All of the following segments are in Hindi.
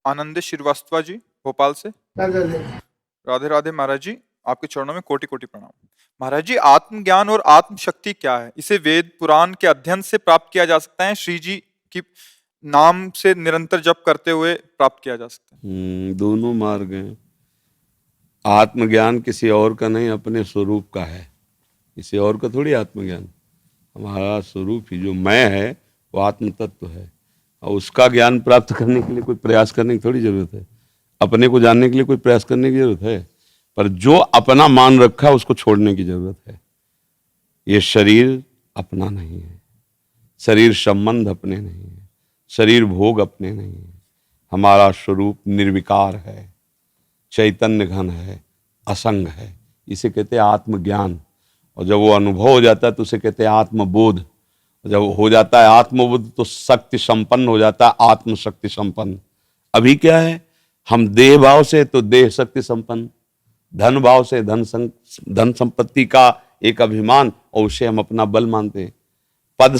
आनंद श्रीवास्तव जी भोपाल से। राधे राधे राधे महाराज जी, आपके चरणों में कोटि कोटि प्रणाम। महाराज जी, आत्मज्ञान और आत्मशक्ति क्या है? इसे वेद पुराण के अध्ययन से प्राप्त किया जा सकता है, श्री जी की नाम से निरंतर जप करते हुए प्राप्त किया जा सकता है? दोनों मार्ग हैं। आत्मज्ञान किसी और का नहीं, अपने स्वरूप का है। किसी और का थोड़ी आत्मज्ञान। हमारा स्वरूप ही जो मैं है वो आत्म तत्व है, और उसका ज्ञान प्राप्त करने के लिए कोई प्रयास करने की थोड़ी जरूरत है। अपने को जानने के लिए कोई प्रयास करने की जरूरत है, पर जो अपना मान रखा है उसको छोड़ने की जरूरत है। ये शरीर अपना नहीं है, शरीर संबंध अपने नहीं है, शरीर भोग अपने नहीं है। हमारा स्वरूप निर्विकार है, चैतन्य घन है, असंग है। इसे कहते हैं आत्मज्ञान। और जब वो अनुभव हो जाता है तो उसे कहते हैं आत्मबोध। जब हो जाता है आत्मबोध तो शक्ति संपन्न हो जाता है, आत्मशक्ति संपन्न। अभी क्या है, हम देह भाव से तो देह शक्ति संपन्न, धन भाव से धन संपत्ति का एक अभिमान, और उसे हम अपना बल मानते हैं। पद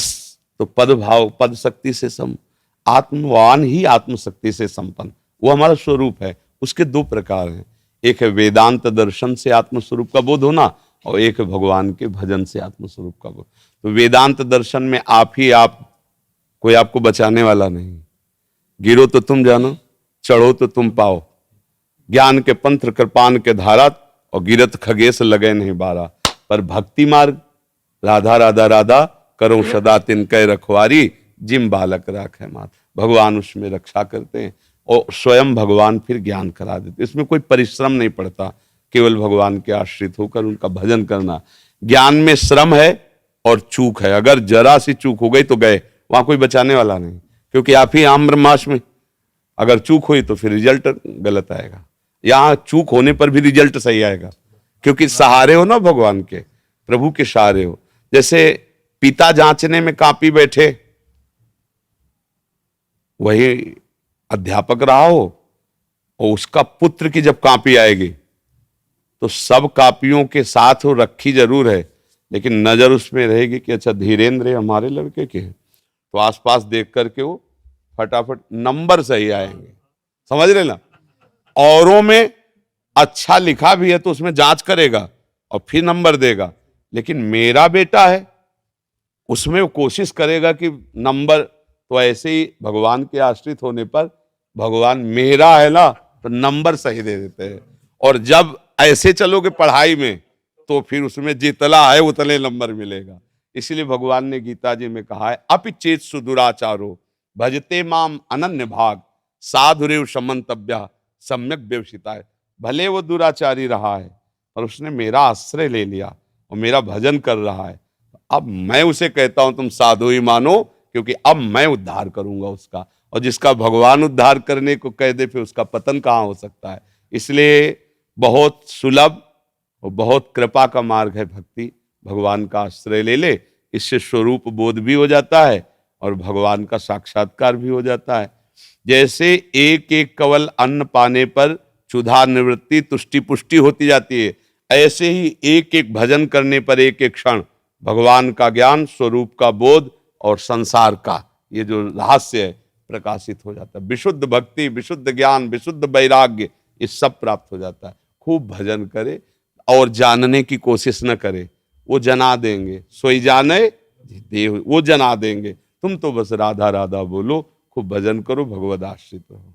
तो पद भाव, पद शक्ति से आत्मवान ही आत्मशक्ति से संपन्न, वो हमारा स्वरूप है। उसके दो प्रकार हैं, एक है वेदांत दर्शन से आत्मस्वरूप का बोध होना, और एक है भगवान के भजन से आत्मस्वरूप का बोध। तो वेदांत दर्शन में आप ही आप, कोई आपको बचाने वाला नहीं। गिरो तो तुम जानो, चढ़ो तो तुम पाओ। ज्ञान के पंथ कृपान के धारा, और गिरत खगेश लगे नहीं बारा। पर भक्ति मार्ग राधा राधा राधा, करो सदा तिनके रखवारी, जिम बालक राखे मात। भगवान उसमें रक्षा करते हैं, और स्वयं भगवान फिर ज्ञान करा देते। इसमें कोई परिश्रम नहीं पड़ता, केवल भगवान के आश्रित होकर उनका भजन करना। ज्ञान में श्रम है और चूक है। अगर जरा सी चूक हो गई तो गए, वहां कोई बचाने वाला नहीं, क्योंकि आप ही आम ब्रह्मास्म में अगर चूक हुई तो फिर रिजल्ट गलत आएगा। यहां चूक होने पर भी रिजल्ट सही आएगा, क्योंकि सहारे हो ना भगवान के, प्रभु के सहारे हो। जैसे पिता जांचने में कापी बैठे, वही अध्यापक रहा हो, और उसका पुत्र की जब कापी आएगी तो सब कापियों के साथ वो रखी जरूर है, लेकिन नजर उसमें रहेगी कि अच्छा धीरेन्द्र हमारे लड़के के हैं, तो आसपास देख करके वो फटाफट नंबर सही आएंगे। समझ रहे ना? औरों में अच्छा लिखा भी है तो उसमें जांच करेगा और फिर नंबर देगा, लेकिन मेरा बेटा है उसमें वो कोशिश करेगा कि नंबर। तो ऐसे ही भगवान के आश्रित होने पर भगवान मेरा है ना, तो नंबर सही दे देते हैं। और जब ऐसे चलोगे पढ़ाई में तो फिर उसमें जितना है उतने नंबर मिलेगा। इसीलिए भगवान ने गीता जी में कहा है, अपिचेत सुदुराचारो भजते माम अनन्य भाग, साधुरेव समन्तव्य सम्यक व्यवसिता। भले वो दुराचारी रहा है पर उसने मेरा आश्रय ले लिया और मेरा भजन कर रहा है, अब मैं उसे कहता हूं तुम साधु ही मानो, क्योंकि अब मैं उद्धार करूंगा उसका। और जिसका भगवान उद्धार करने को कह दे फिर उसका पतन कहां हो सकता है। इसलिए बहुत सुलभ और बहुत कृपा का मार्ग है भक्ति। भगवान का आश्रय ले ले, इससे स्वरूप बोध भी हो जाता है और भगवान का साक्षात्कार भी हो जाता है। जैसे एक एक कवल अन्न पाने पर क्षुधा निवृत्ति तुष्टि पुष्टि होती जाती है, ऐसे ही एक एक भजन करने पर एक एक क्षण भगवान का ज्ञान, स्वरूप का बोध और संसार का ये जो रहस्य है प्रकाशित हो जाता है। विशुद्ध भक्ति, विशुद्ध ज्ञान, विशुद्ध वैराग्य, ये सब प्राप्त हो जाता है। खूब भजन करे और जानने की कोशिश न करे, वो जना देंगे। सोई जाने देव, वो जना देंगे। तुम तो बस राधा राधा बोलो, खूब भजन करो, भगवद आश्रित रहो।